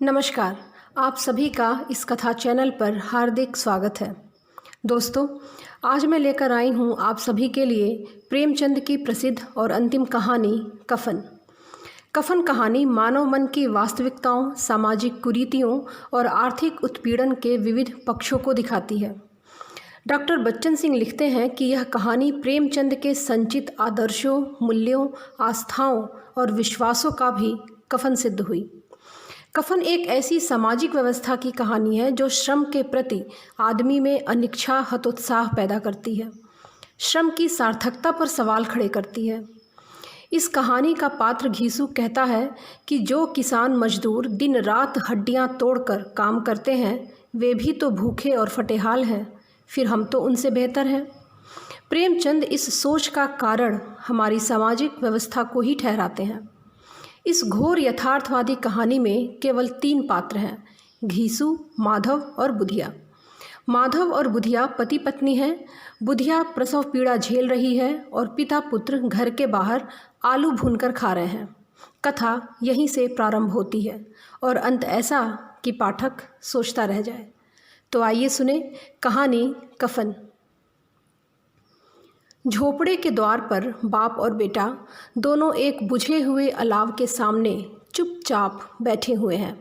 नमस्कार। आप सभी का इस कथा चैनल पर हार्दिक स्वागत है। दोस्तों, आज मैं लेकर आई हूँ आप सभी के लिए प्रेमचंद की प्रसिद्ध और अंतिम कहानी कफन। कफन कहानी मानव मन की वास्तविकताओं, सामाजिक कुरीतियों और आर्थिक उत्पीड़न के विविध पक्षों को दिखाती है। डॉक्टर बच्चन सिंह लिखते हैं कि यह कहानी प्रेमचंद के संचित आदर्शों, मूल्यों, आस्थाओं और विश्वासों का भी कफन सिद्ध हुई। कफन एक ऐसी सामाजिक व्यवस्था की कहानी है जो श्रम के प्रति आदमी में अनिच्छा, हतोत्साह पैदा करती है, श्रम की सार्थकता पर सवाल खड़े करती है। इस कहानी का पात्र घीसू कहता है कि जो किसान मजदूर दिन रात हड्डियां तोड़कर काम करते हैं वे भी तो भूखे और फटेहाल हैं, फिर हम तो उनसे बेहतर हैं। प्रेमचंद इस सोच का कारण हमारी सामाजिक व्यवस्था को ही ठहराते हैं। इस घोर यथार्थवादी कहानी में केवल 3 पात्र हैं, घीसू, माधव और बुधिया। माधव और बुधिया पति पत्नी हैं। बुधिया प्रसव पीड़ा झेल रही है और पिता पुत्र घर के बाहर आलू भूनकर खा रहे हैं। कथा यहीं से प्रारंभ होती है और अंत ऐसा कि पाठक सोचता रह जाए। तो आइए सुने कहानी कफन। झोपड़े के द्वार पर बाप और बेटा दोनों एक बुझे हुए अलाव के सामने चुपचाप बैठे हुए हैं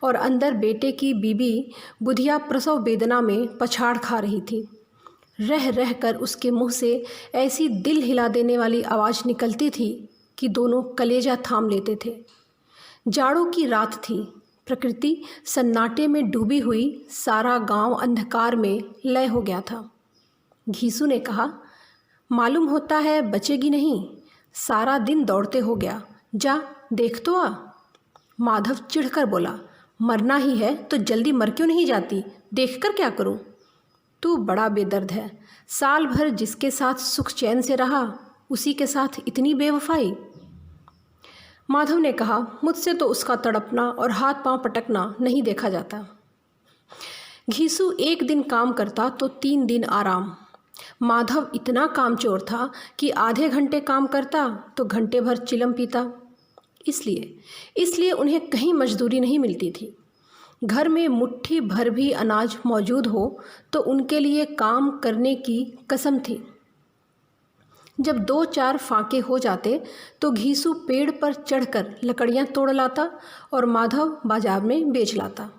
और अंदर बेटे की बीबी बुधिया प्रसव वेदना में पछाड़ खा रही थी। रह रह कर उसके मुंह से ऐसी दिल हिला देने वाली आवाज़ निकलती थी कि दोनों कलेजा थाम लेते थे। जाड़ों की रात थी। प्रकृति सन्नाटे में डूबी हुई, सारा गांव अंधकार में लय हो गया था। घीसू ने कहा, मालूम होता है बचेगी नहीं, सारा दिन दौड़ते हो गया, जा देख तो आ। माधव चिढ़कर बोला, मरना ही है तो जल्दी मर क्यों नहीं जाती, देखकर क्या करूं? तू बड़ा बेदर्द है, साल भर जिसके साथ सुख चैन से रहा उसी के साथ इतनी बेवफाई। माधव ने कहा, मुझसे तो उसका तड़पना और हाथ पांव पटकना नहीं देखा जाता। घीसू एक दिन काम करता तो 3 दिन आराम। माधव इतना कामचोर था कि आधे घंटे काम करता तो घंटे भर चिलम पीता। इसलिए उन्हें कहीं मजदूरी नहीं मिलती थी। घर में मुट्ठी भर भी अनाज मौजूद हो तो उनके लिए काम करने की कसम थी। जब 2-4 फाके हो जाते तो घीसू पेड़ पर चढ़कर लकड़ियां तोड़ लाता और माधव बाजार में बेच लाता।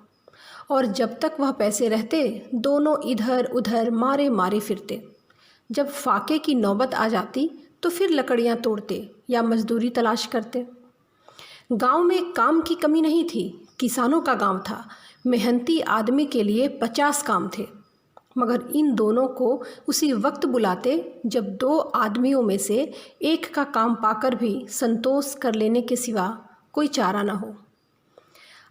और जब तक वह पैसे रहते दोनों इधर उधर मारे मारे फिरते। जब फाके की नौबत आ जाती तो फिर लकड़ियां तोड़ते या मजदूरी तलाश करते। गांव में काम की कमी नहीं थी, किसानों का गांव था। मेहनती आदमी के लिए 50 काम थे, मगर इन दोनों को उसी वक्त बुलाते जब 2 आदमियों में से एक का काम पाकर भी संतोष कर लेने के सिवा कोई चारा न हो।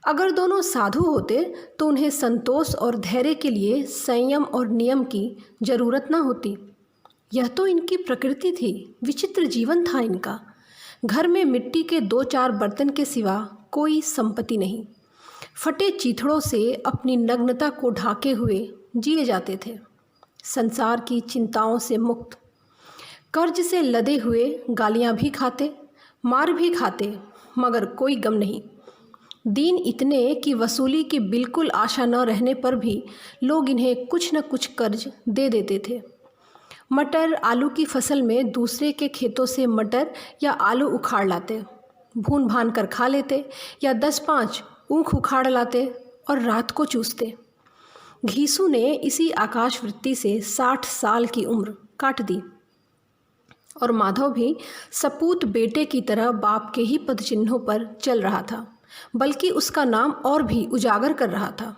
अगर दोनों साधु होते तो उन्हें संतोष और धैर्य के लिए संयम और नियम की जरूरत न होती। यह तो इनकी प्रकृति थी, विचित्र जीवन था इनका। घर में मिट्टी के 2-4 बर्तन के सिवा कोई संपत्ति नहीं। फटे चीथड़ों से अपनी नग्नता को ढाके हुए जिए जाते थे, संसार की चिंताओं से मुक्त। कर्ज से लदे हुए गालियां भी खाते, मार भी खाते, मगर कोई गम नहीं। दीन इतने कि वसूली की बिल्कुल आशा न रहने पर भी लोग इन्हें कुछ न कुछ कर्ज दे देते थे। मटर आलू की फसल में दूसरे के खेतों से मटर या आलू उखाड़ लाते, भून भान कर खा लेते या 10-5 ऊख उखाड़ लाते और रात को चूसते। घीसू ने इसी आकाश वृत्ति से 60 साल की उम्र काट दी और माधव भी सपूत बेटे की तरह बाप के ही पदचिन्हों पर चल रहा था, बल्कि उसका नाम और भी उजागर कर रहा था।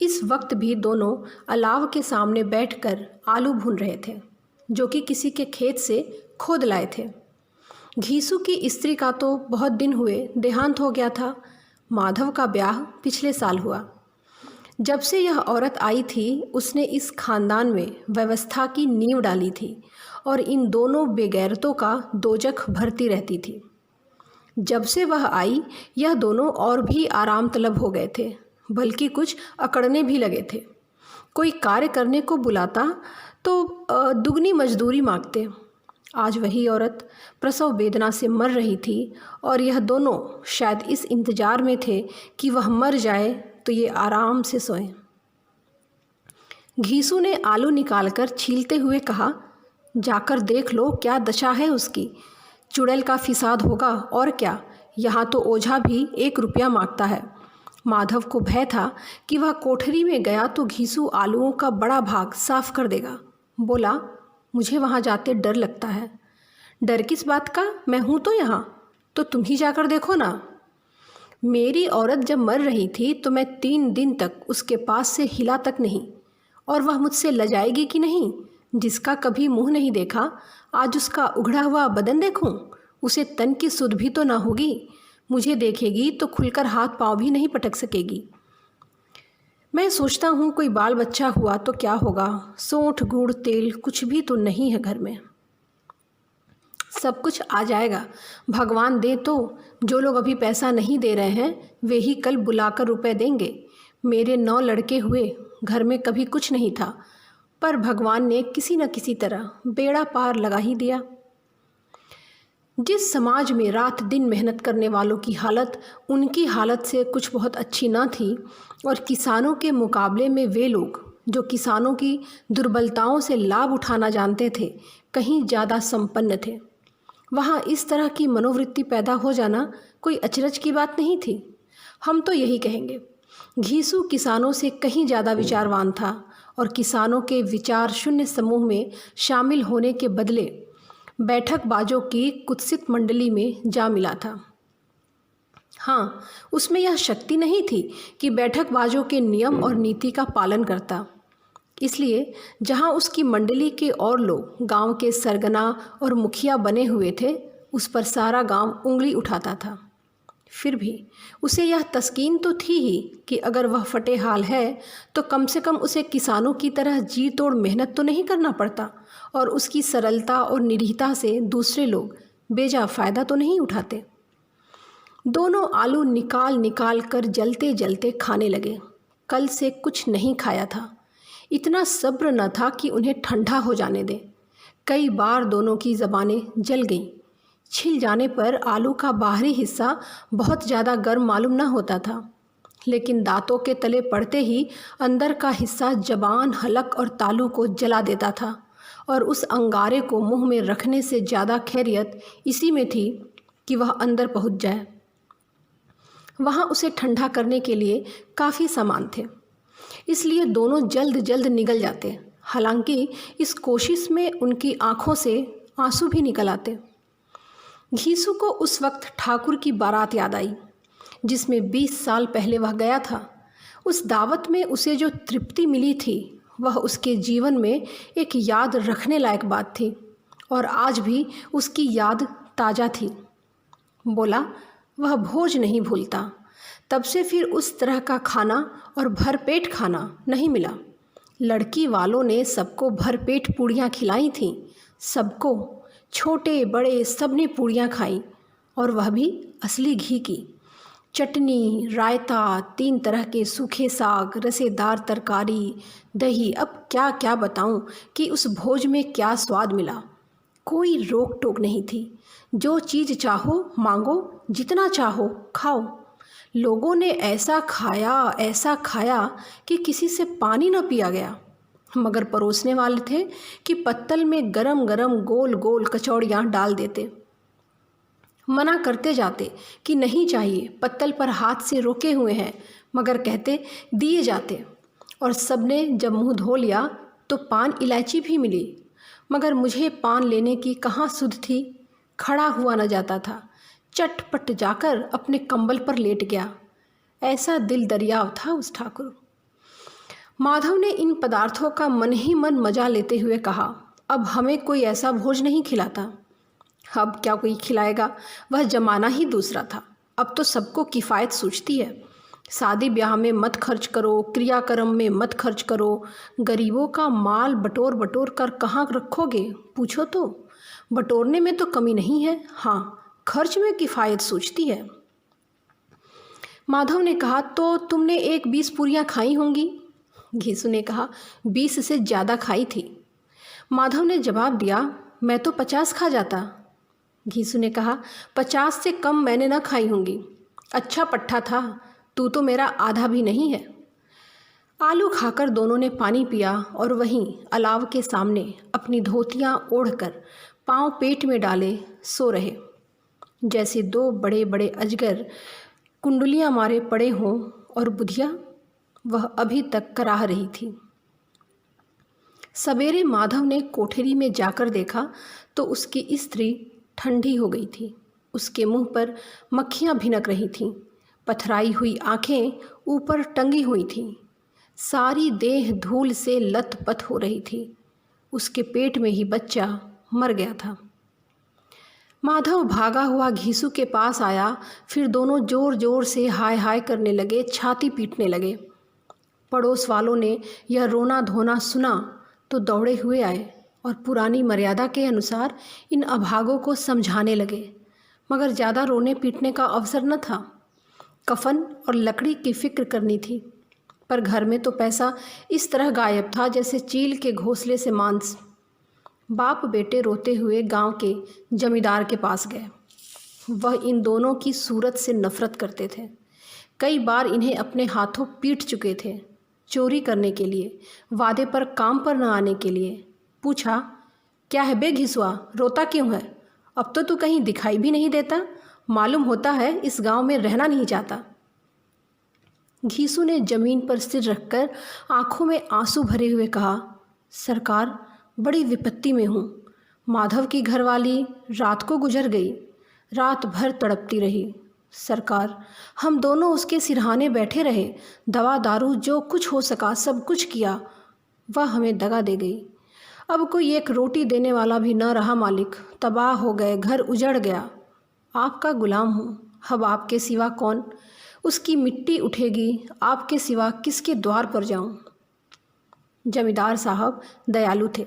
इस वक्त भी दोनों अलाव के सामने बैठकर आलू भून रहे थे, जो कि किसी के खेत से खोद लाए थे। घीसू की स्त्री का तो बहुत दिन हुए देहांत हो गया था। माधव का ब्याह पिछले साल हुआ। जब से यह औरत आई थी उसने इस खानदान में व्यवस्था की नींव डाली थी और इन दोनों बेगैरतों का दोजख भरती रहती थी। जब से वह आई यह दोनों और भी आराम तलब हो गए थे, बल्कि कुछ अकड़ने भी लगे थे। कोई कार्य करने को बुलाता तो दुगनी मजदूरी मांगते। आज वही औरत प्रसव वेदना से मर रही थी और यह दोनों शायद इस इंतज़ार में थे कि वह मर जाए तो ये आराम से सोएं। घीसू ने आलू निकालकर छीलते हुए कहा, जाकर देख लो क्या दशा है उसकी। चुड़ैल का फिसाद होगा और क्या। यहाँ तो ओझा भी 1 रुपया मांगता है। माधव को भय था कि वह कोठरी में गया तो घीसू आलूओं का बड़ा भाग साफ कर देगा। बोला, मुझे वहाँ जाते डर लगता है। डर किस बात का, मैं हूँ तो यहाँ, तो तुम ही जाकर देखो ना। मेरी औरत जब मर रही थी तो मैं 3 दिन तक उसके पास से हिला तक नहीं, और वह मुझसे लजाएगी कि नहीं। जिसका कभी मुंह नहीं देखा, आज उसका उघड़ा हुआ बदन देखूं, उसे तन की सुध भी तो ना होगी। मुझे देखेगी तो खुलकर हाथ पांव भी नहीं पटक सकेगी। मैं सोचता हूँ कोई बाल बच्चा हुआ तो क्या होगा। सोंठ गुड़ तेल कुछ भी तो नहीं है घर में। सब कुछ आ जाएगा, भगवान दे तो। जो लोग अभी पैसा नहीं दे रहे हैं वे ही कल बुलाकर रुपए देंगे। मेरे 9 लड़के हुए, घर में कभी कुछ नहीं था, पर भगवान ने किसी न किसी तरह बेड़ा पार लगा ही दिया। जिस समाज में रात दिन मेहनत करने वालों की हालत उनकी हालत से कुछ बहुत अच्छी न थी, और किसानों के मुकाबले में वे लोग जो किसानों की दुर्बलताओं से लाभ उठाना जानते थे कहीं ज़्यादा संपन्न थे, वहाँ इस तरह की मनोवृत्ति पैदा हो जाना कोई अचरज की बात नहीं थी। हम तो यही कहेंगे, घीसू किसानों से कहीं ज़्यादा विचारवान था और किसानों के विचार शून्य समूह में शामिल होने के बदले बैठकबाजों की कुत्सित मंडली में जा मिला था। हाँ, उसमें यह शक्ति नहीं थी कि बैठकबाजों के नियम और नीति का पालन करता। इसलिए जहाँ उसकी मंडली के और लोग गांव के सरगना और मुखिया बने हुए थे, उस पर सारा गांव उंगली उठाता था। फिर भी उसे यह तस्कीन तो थी ही कि अगर वह फटेहाल है तो कम से कम उसे किसानों की तरह जी तोड़ मेहनत तो नहीं करना पड़ता, और उसकी सरलता और निरीहता से दूसरे लोग बेजा फ़ायदा तो नहीं उठाते। दोनों आलू निकाल निकाल कर जलते जलते खाने लगे। कल से कुछ नहीं खाया था, इतना सब्र न था कि उन्हें ठंडा हो जाने दें। कई बार दोनों की ज़बानें जल गईं। छिल जाने पर आलू का बाहरी हिस्सा बहुत ज़्यादा गर्म मालूम न होता था, लेकिन दांतों के तले पड़ते ही अंदर का हिस्सा जबान, हलक और तालू को जला देता था, और उस अंगारे को मुंह में रखने से ज़्यादा खैरियत इसी में थी कि वह अंदर पहुंच जाए। वहाँ उसे ठंडा करने के लिए काफ़ी सामान थे, इसलिए दोनों जल्द जल्द निगल जाते। हालांकि इस कोशिश में उनकी आंखों से आंसू भी निकल आते। घीसू को उस वक्त ठाकुर की बारात याद आई, जिसमें 20 साल पहले वह गया था। उस दावत में उसे जो तृप्ति मिली थी वह उसके जीवन में एक याद रखने लायक बात थी, और आज भी उसकी याद ताज़ा थी। बोला, वह भोज नहीं भूलता। तब से फिर उस तरह का खाना और भरपेट खाना नहीं मिला। लड़की वालों ने सबको भरपेट पूड़ियाँ खिलाई थीं, सबको, छोटे बड़े सबने पूड़ियाँ खाईं, और वह भी असली घी की। चटनी, रायता, 3 तरह के सूखे साग, रसेदार तरकारी, दही, अब क्या क्या बताऊं कि उस भोज में क्या स्वाद मिला। कोई रोक टोक नहीं थी। जो चीज़ चाहो मांगो, जितना चाहो खाओ। लोगों ने ऐसा खाया कि किसी से पानी न पिया गया, मगर परोसने वाले थे कि पत्तल में गरम गरम गोल गोल कचौड़ियाँ डाल देते। मना करते जाते कि नहीं चाहिए, पत्तल पर हाथ से रोके हुए हैं, मगर कहते दिए जाते। और सबने जब मुंह धो लिया तो पान इलायची भी मिली, मगर मुझे पान लेने की कहाँ सुध थी। खड़ा हुआ न जाता था, चटपट जाकर अपने कंबल पर लेट गया। ऐसा दिल दरियाव था उस ठाकुर। माधव ने इन पदार्थों का मन ही मन मजा लेते हुए कहा, अब हमें कोई ऐसा भोज नहीं खिलाता। अब क्या कोई खिलाएगा, वह जमाना ही दूसरा था। अब तो सबको किफ़ायत सूझती है। शादी ब्याह में मत खर्च करो, क्रियाक्रम में मत खर्च करो। गरीबों का माल बटोर बटोर कर कहाँ रखोगे, पूछो तो। बटोरने में तो कमी नहीं है, हाँ खर्च में किफ़ायत सूझती है। माधव ने कहा, तो तुमने 20 पूरियाँ खाई होंगी। घीसू ने कहा, 20 से ज़्यादा खाई थी। माधव ने जवाब दिया, मैं तो 50 खा जाता। घीसू ने कहा, 50 से कम मैंने न खाई होंगी। अच्छा पट्ठा था, तू तो मेरा आधा भी नहीं है। आलू खाकर दोनों ने पानी पिया और वहीं अलाव के सामने अपनी धोतियाँ ओढ़कर पांव पेट में डाले सो रहे, जैसे दो बड़े बड़े अजगर कुंडलियाँ मारे पड़े हों। और बुधिया, वह अभी तक कराह रही थी। सवेरे माधव ने कोठरी में जाकर देखा तो उसकी स्त्री ठंडी हो गई थी। उसके मुंह पर मक्खियाँ भिनक रही थीं, पथराई हुई आंखें ऊपर टंगी हुई थीं, सारी देह धूल से लथपथ हो रही थी। उसके पेट में ही बच्चा मर गया था। माधव भागा हुआ घीसू के पास आया, फिर दोनों जोर जोर से हाय हाय करने लगे, छाती पीटने लगे। पड़ोस वालों ने यह रोना धोना सुना तो दौड़े हुए आए और पुरानी मर्यादा के अनुसार इन अभागों को समझाने लगे, मगर ज़्यादा रोने पीटने का अवसर न था। कफन और लकड़ी की फिक्र करनी थी, पर घर में तो पैसा इस तरह गायब था जैसे चील के घोंसले से मांस। बाप बेटे रोते हुए गांव के जमींदार के पास गए। वह इन दोनों की सूरत से नफरत करते थे। कई बार इन्हें अपने हाथों पीट चुके थे, चोरी करने के लिए, वादे पर काम पर न आने के लिए। पूछा, क्या है बे घिसुआ, रोता क्यों है? अब तो तू कहीं दिखाई भी नहीं देता, मालूम होता है इस गांव में रहना नहीं चाहता। घीसू ने जमीन पर सिर रखकर आंखों में आंसू भरे हुए कहा, सरकार, बड़ी विपत्ति में हूँ। माधव की घरवाली रात को गुजर गई, रात भर तड़पती रही। सरकार, हम दोनों उसके सिरहाने बैठे रहे, दवा दारू जो कुछ हो सका सब कुछ किया, वह हमें दगा दे गई। अब कोई एक रोटी देने वाला भी न रहा मालिक, तबाह हो गए, घर उजड़ गया। आपका गुलाम हूँ, अब आपके सिवा कौन? उसकी मिट्टी उठेगी, आपके सिवा किसके द्वार पर जाऊँ? जमींदार साहब दयालु थे,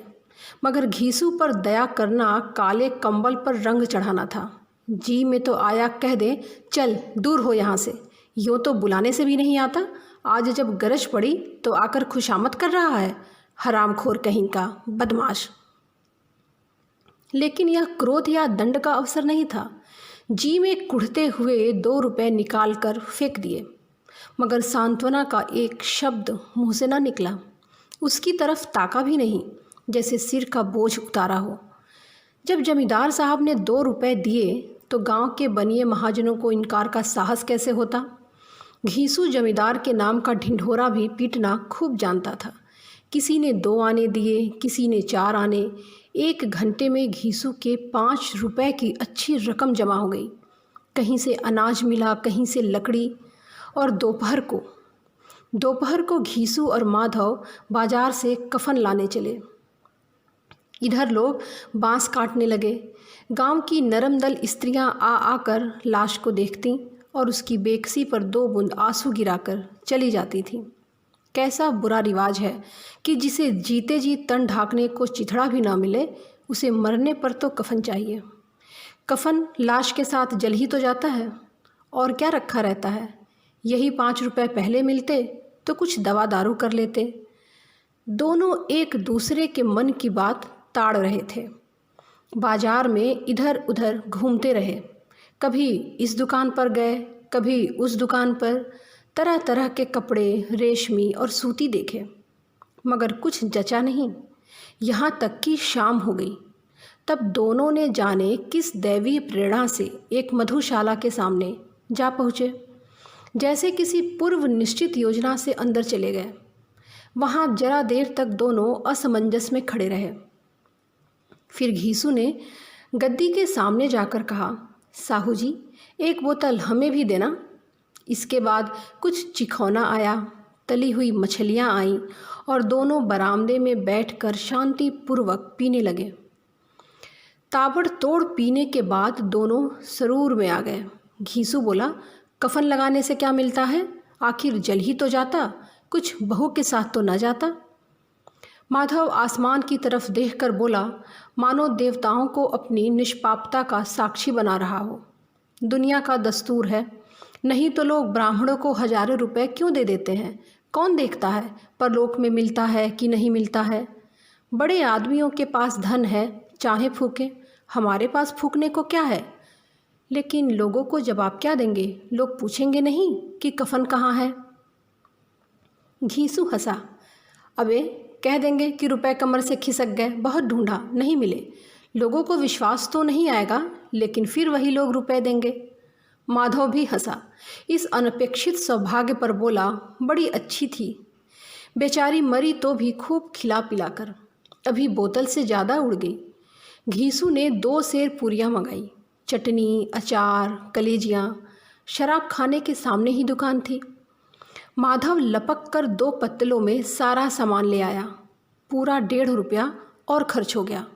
मगर घीसू पर दया करना काले कंबल पर रंग चढ़ाना था। जी में तो आया कह दे, चल दूर हो यहाँ से, यूँ तो बुलाने से भी नहीं आता। आज जब गरज पड़ी तो आकर खुशामद कर रहा है, हरामखोर कहीं का बदमाश। लेकिन यह क्रोध या दंड का अवसर नहीं था। जी में कुढ़ते हुए 2 रुपए निकाल कर फेंक दिए, मगर सांत्वना का एक शब्द मुँह से न निकला। उसकी तरफ ताका भी नहीं, जैसे सिर का बोझ उतारा हो। जब जमींदार साहब ने 2 रुपए दिए तो गांव के बनिए महाजनों को इनकार का साहस कैसे होता। घीसू जमींदार के नाम का ढिंढोरा भी पीटना खूब जानता था। किसी ने 2 आने दिए, किसी ने 4 आने। 1 घंटे में घीसू के 5 रुपए की अच्छी रकम जमा हो गई। कहीं से अनाज मिला, कहीं से लकड़ी। और दोपहर को घीसू और माधव बाजार से कफन लाने चले। इधर लोग बांस काटने लगे। गांव की नरमदल स्त्रियां आ आकर लाश को देखती और उसकी बेकसी पर 2 बूंद आंसू गिराकर चली जाती थीं। कैसा बुरा रिवाज है कि जिसे जीते जी तन ढांकने को चिथड़ा भी ना मिले, उसे मरने पर तो कफन चाहिए। कफन लाश के साथ जल ही तो जाता है, और क्या रखा रहता है। यही 5 रुपए पहले मिलते तो कुछ दवा दारू कर लेते। दोनों एक दूसरे के मन की बात ताड़ रहे थे। बाजार में इधर उधर घूमते रहे, कभी इस दुकान पर गए, कभी उस दुकान पर। तरह तरह के कपड़े, रेशमी और सूती देखे, मगर कुछ जचा नहीं। यहाँ तक कि शाम हो गई। तब दोनों ने जाने किस दैवीय प्रेरणा से एक मधुशाला के सामने जा पहुँचे। जैसे किसी पूर्व निश्चित योजना से अंदर चले गए। वहाँ जरा देर तक दोनों असमंजस में खड़े रहे। फिर घीसू ने गद्दी के सामने जाकर कहा, साहू जी, 1 बोतल हमें भी देना। इसके बाद कुछ चिखौना आया, तली हुई मछलियाँ आईं और दोनों बरामदे में बैठकर शांतिपूर्वक पीने लगे। ताबड़तोड़ पीने के बाद दोनों सरूर में आ गए। घीसू बोला, कफन लगाने से क्या मिलता है, आखिर जल ही तो जाता, कुछ बहू के साथ तो न जाता। माधव आसमान की तरफ देखकर बोला, मानो देवताओं को अपनी निष्पापता का साक्षी बना रहा हो। दुनिया का दस्तूर है, नहीं तो लोग ब्राह्मणों को हजारों रुपए क्यों दे देते हैं। कौन देखता है परलोक में मिलता है कि नहीं मिलता है। बड़े आदमियों के पास धन है चाहे फूकें, हमारे पास फूकने को क्या है। लेकिन लोगों को जवाब क्या देंगे? लोग पूछेंगे नहीं कि कफन कहाँ है। घीसू हंसा। अबे कह देंगे कि रुपए कमर से खिसक गए, बहुत ढूंढा नहीं मिले। लोगों को विश्वास तो नहीं आएगा, लेकिन फिर वही लोग रुपए देंगे। माधव भी हंसा। इस अनपेक्षित सौभाग्य पर बोला, बड़ी अच्छी थी बेचारी, मरी तो भी खूब खिला पिलाकर, अभी बोतल से ज़्यादा उड़ गई। घीसू ने 2 सेर पूरियाँ मंगाई, चटनी, अचार, कलेजियाँ। शराब खाने के सामने ही दुकान थी। माधव लपक कर 2 पत्तलों में सारा सामान ले आया। पूरा 1.5 रुपया और खर्च हो गया।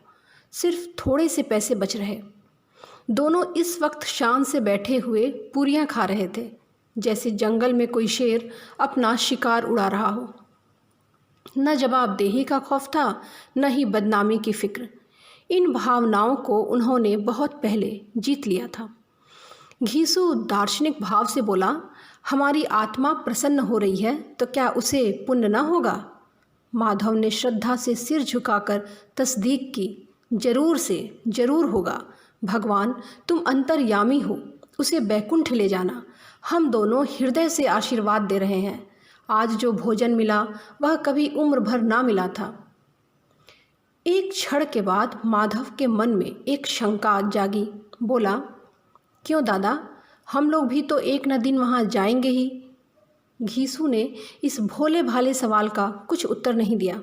सिर्फ थोड़े से पैसे बच रहे। दोनों इस वक्त शान से बैठे हुए पूरियाँ खा रहे थे, जैसे जंगल में कोई शेर अपना शिकार उड़ा रहा हो। न जवाबदेही का खौफ था, न ही बदनामी की फिक्र। इन भावनाओं को उन्होंने बहुत पहले जीत लिया था। घीसू दार्शनिक भाव से बोला, हमारी आत्मा प्रसन्न हो रही है तो क्या उसे पुण्य न होगा? माधव ने श्रद्धा से सिर झुकाकर तस्दीक की, जरूर से जरूर होगा। भगवान तुम अंतर्यामी हो, उसे बैकुंठ ले जाना। हम दोनों हृदय से आशीर्वाद दे रहे हैं। आज जो भोजन मिला वह कभी उम्र भर ना मिला था। एक क्षण के बाद माधव के मन में एक शंका जागी। बोला, क्यों दादा, हम लोग भी तो एक न दिन वहाँ जाएंगे ही। घीसू ने इस भोले भाले सवाल का कुछ उत्तर नहीं दिया।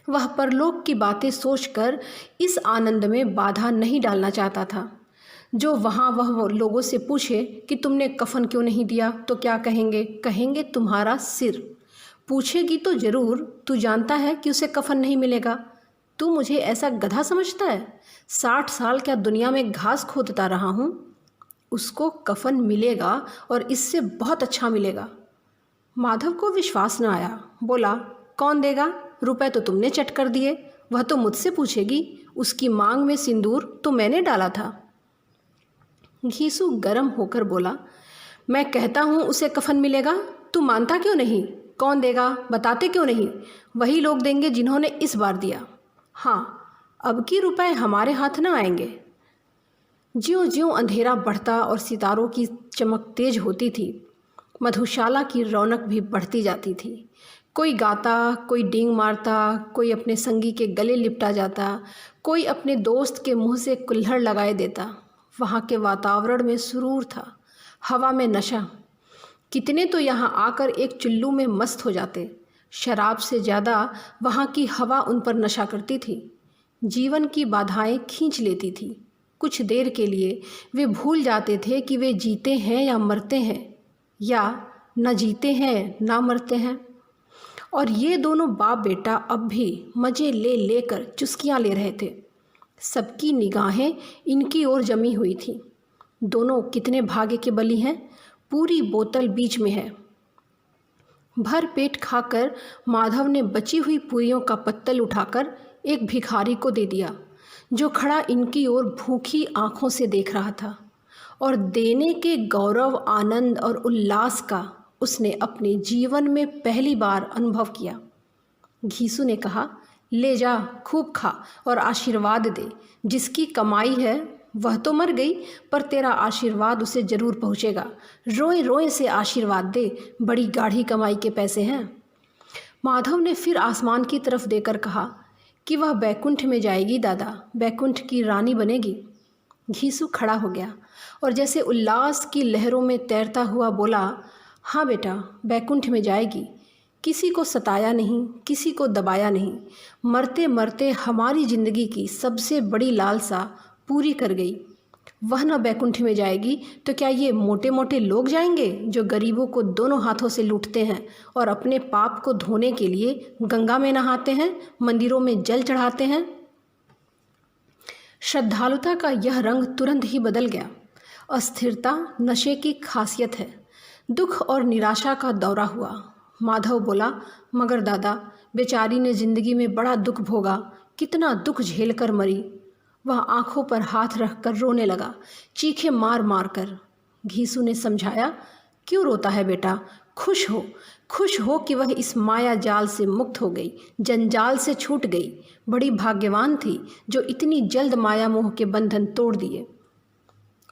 वह परलोक की बातें सोचकर इस आनंद में बाधा नहीं डालना चाहता था। जो वहाँ वह लोगों से पूछे कि तुमने कफन क्यों नहीं दिया तो क्या कहेंगे? कहेंगे तुम्हारा सिर। पूछेगी तो ज़रूर, तू जानता है कि उसे कफन नहीं मिलेगा। तू मुझे ऐसा गधा समझता है? 60 साल क्या दुनिया में घास खोदता रहा हूँ। उसको कफन मिलेगा और इससे बहुत अच्छा मिलेगा। माधव को विश्वास न आया। बोला, कौन देगा? रुपए तो तुमने चट कर दिए, वह तो मुझसे पूछेगी। उसकी मांग में सिंदूर तो मैंने डाला था। घीसू गर्म होकर बोला, मैं कहता हूँ उसे कफन मिलेगा, तू मानता क्यों नहीं? कौन देगा? बताते क्यों नहीं? वही लोग देंगे जिन्होंने इस बार दिया। हाँ, अब की रुपए हमारे हाथ न आएंगे। ज्यों ज्यों अंधेरा बढ़ता और सितारों की चमक तेज होती थी, मधुशाला की रौनक भी बढ़ती जाती थी। कोई गाता, कोई डींग मारता, कोई अपने संगी के गले लिपटा जाता, कोई अपने दोस्त के मुंह से कुल्हड़ लगाए देता। वहाँ के वातावरण में सुरूर था, हवा में नशा। कितने तो यहाँ आकर एक चुल्लू में मस्त हो जाते। शराब से ज़्यादा वहाँ की हवा उन पर नशा करती थी। जीवन की बाधाएं खींच लेती थी। कुछ देर के लिए वे भूल जाते थे कि वे जीते हैं या मरते हैं, या न जीते हैं ना मरते हैं। और ये दोनों बाप बेटा अब भी मज़े ले लेकर चुस्कियाँ ले रहे थे। सबकी निगाहें इनकी ओर जमी हुई थी। दोनों कितने भाग्य के बली हैं। पूरी बोतल बीच में है। भर पेट खाकर माधव ने बची हुई पूरियों का पत्तल उठाकर एक भिखारी को दे दिया, जो खड़ा इनकी ओर भूखी आंखों से देख रहा था। और देने के गौरव, आनंद और उल्लास का उसने अपने जीवन में पहली बार अनुभव किया। घीसू ने कहा, ले जा, खूब खा और आशीर्वाद दे। जिसकी कमाई है वह तो मर गई, पर तेरा आशीर्वाद उसे ज़रूर पहुँचेगा। रोए रोए से आशीर्वाद दे, बड़ी गाढ़ी कमाई के पैसे हैं। माधव ने फिर आसमान की तरफ देकर कहा कि वह बैकुंठ में जाएगी दादा, बैकुंठ की रानी बनेगी। घीसू खड़ा हो गया और जैसे उल्लास की लहरों में तैरता हुआ बोला, हाँ बेटा, बैकुंठ में जाएगी। किसी को सताया नहीं, किसी को दबाया नहीं। मरते मरते हमारी ज़िंदगी की सबसे बड़ी लालसा पूरी कर गई। वह न बैकुंठ में जाएगी तो क्या ये मोटे मोटे लोग जाएंगे जो गरीबों को दोनों हाथों से लूटते हैं और अपने पाप को धोने के लिए गंगा में नहाते हैं, मंदिरों में जल चढ़ाते हैं। श्रद्धालुता का यह रंग तुरंत ही बदल गया। अस्थिरता नशे की खासियत है। दुख और निराशा का दौरा हुआ। माधव बोला, मगर दादा, बेचारी ने ज़िंदगी में बड़ा दुख भोगा, कितना दुख झेल कर मरी। वह आंखों पर हाथ रखकर रोने लगा, चीखें मार मार कर। घीसू ने समझाया क्यों रोता है बेटा? खुश हो कि वह इस माया जाल से मुक्त हो गई, जंजाल से छूट गई। बड़ी भाग्यवान थी जो इतनी जल्द माया मोह के बंधन तोड़ दिए।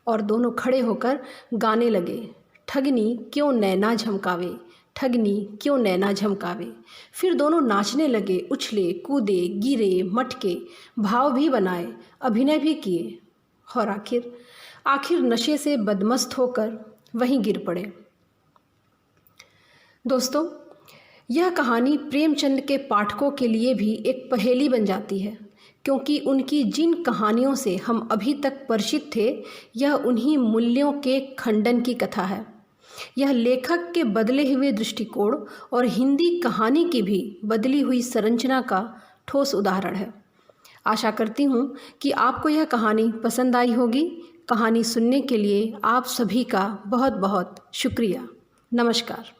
और दोनों खड़े होकर गाने लगे, ठगनी क्यों नैना झमकावे, ठगनी क्यों नैना झमकावे। फिर दोनों नाचने लगे, उछले कूदे, गिरे, मटके, भाव भी बनाए, अभिनय भी किए और आखिर नशे से बदमस्त होकर वहीं गिर पड़े। दोस्तों, यह कहानी प्रेमचंद के पाठकों के लिए भी एक पहेली बन जाती है, क्योंकि उनकी जिन कहानियों से हम अभी तक परिचित थे, यह उन्हीं मूल्यों के खंडन की कथा है। यह लेखक के बदले हुए दृष्टिकोण और हिंदी कहानी की भी बदली हुई संरचना का ठोस उदाहरण है। आशा करती हूँ कि आपको यह कहानी पसंद आई होगी। कहानी सुनने के लिए आप सभी का बहुत बहुत शुक्रिया। नमस्कार।